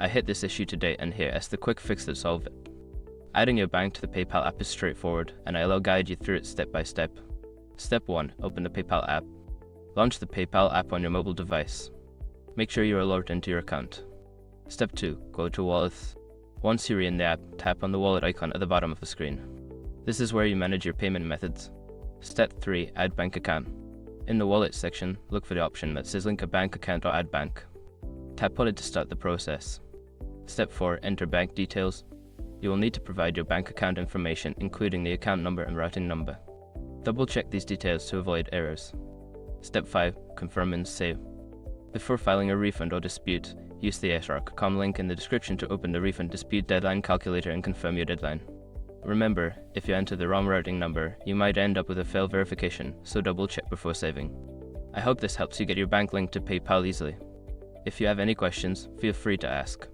I hit this issue today, and here is the quick fix that solves it. Adding your bank to the PayPal app is straightforward, and I'll guide you through it step by step. Step 1. Open the PayPal app. Launch the PayPal app on your mobile device. Make sure you are logged into your account. Step 2. Go to Wallets. Once you're in the app, tap on the wallet icon at the bottom of the screen. This is where you manage your payment methods. Step 3. Add bank account. In the Wallet section, look for the option that says Link a bank account or Add bank. Tap on it to start the process. Step 4. Enter bank details. You will need to provide your bank account information, including the account number and routing number. Double check these details to avoid errors. Step 5. Confirm and save. Before filing a refund or dispute, use the src.com link in the description to open the refund dispute deadline calculator and confirm your deadline. Remember, if you enter the wrong routing number, you might end up with a failed verification, so double check before saving. I hope this helps you get your bank linked to PayPal easily. If you have any questions, feel free to ask.